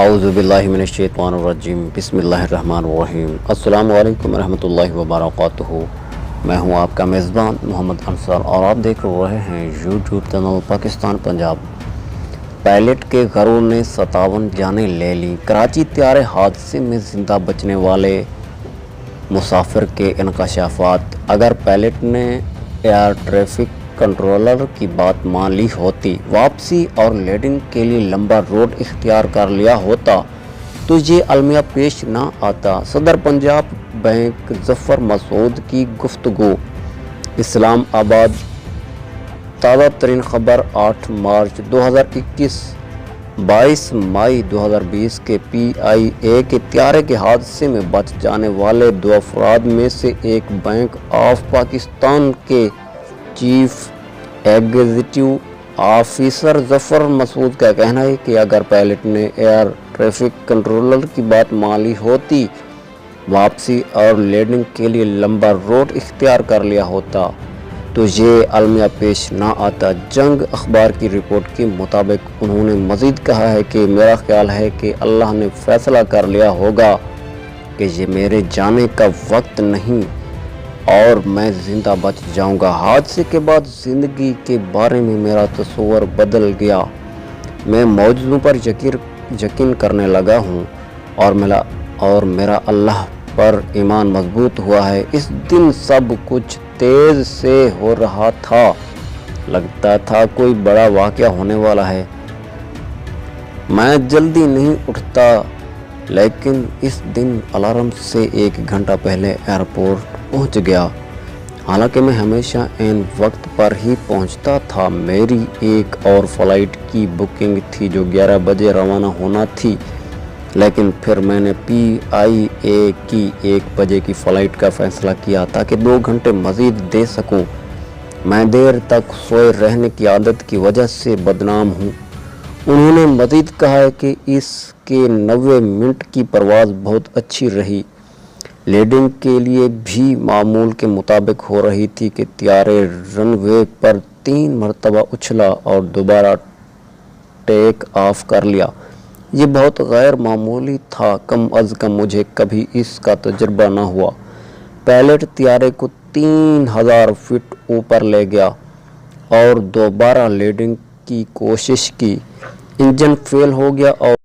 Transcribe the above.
اعوذ باللہ من الشیطان الرجیم بسم اللہ الرحمن الرحیم السلام علیکم ورحمۃ اللہ وبرکاتہ۔ میں ہوں آپ کا میزبان محمد انصار اور آپ دیکھ رہے ہیں YouTube channel Pakistan Punjab. Pilot کے غرور نے 57 جانیں لے لیں۔ کراچی طیارے حادثے میں زندہ بچنے والے مسافر کے انکشافات۔ اگر پائلٹ نے ایئر ٹریفک کنٹرولر کی بات مان لی ہوتی، واپسی اور لینڈنگ کے لیے لمبا روٹ اختیار کر لیا ہوتا تو یہ المیہ پیش نہ آتا۔ صدر پنجاب بینک ظفر مسعود کی گفتگو۔ اسلام آباد۔ تازہ ترین خبر 8 مارچ 2021 22 مئی 2020 کے PIA کے طیارے کے حادثے میں بچ جانے والے 2 افراد میں سے ایک بینک آف پاکستان کے چیف ایگزیکٹو آفیسر ظفر مسعود کا کہنا ہے کہ اگر پائلٹ نے ایئر ٹریفک کنٹرولر کی بات مان لی ہوتی، واپسی اور لینڈنگ کے لیے لمبا روٹ اختیار کر لیا ہوتا تو یہ المیہ پیش نہ آتا۔ جنگ اخبار کی رپورٹ کے مطابق انہوں نے مزید کہا ہے کہ میرا خیال ہے کہ اللہ نے فیصلہ کر لیا ہوگا کہ یہ میرے جانے کا وقت نہیں اور میں زندہ بچ جاؤں گا۔ حادثے کے بعد زندگی کے بارے میں میرا تصور بدل گیا۔ میں معجزوں پر یقین کرنے لگا ہوں اور میرا اللہ پر ایمان مضبوط ہوا ہے۔ اس دن سب کچھ تیز سے ہو رہا تھا، لگتا تھا کوئی بڑا واقعہ ہونے والا ہے۔ میں جلدی نہیں اٹھتا، لیکن اس دن الارم سے 1 گھنٹہ پہلے ایئرپورٹ پہنچ گیا۔ حالانکہ میں ہمیشہ عین وقت پر ہی پہنچتا تھا۔ میری ایک اور فلائٹ کی بکنگ تھی جو 11 بجے روانہ ہونا تھی، لیکن پھر میں نے PIA کی 1 بجے کی فلائٹ کا فیصلہ کیا تاکہ 2 گھنٹے مزید دے سکوں۔ میں دیر تک سوئے رہنے کی عادت کی وجہ سے بدنام ہوں۔ انہوں نے مزید کہا ہے کہ اس کے 90 منٹ کی پرواز بہت اچھی رہی۔ لینڈنگ کے لیے بھی معمول کے مطابق ہو رہی تھی کہ طیارے رن وے پر 3 مرتبہ اچھلا اور دوبارہ ٹیک آف کر لیا۔ یہ بہت غیر معمولی تھا، کم از کم مجھے کبھی اس کا تجربہ نہ ہوا۔ پائلٹ طیارے کو 3000 فٹ اوپر لے گیا اور دوبارہ لینڈنگ کی کوشش کی۔ انجن فیل ہو گیا اور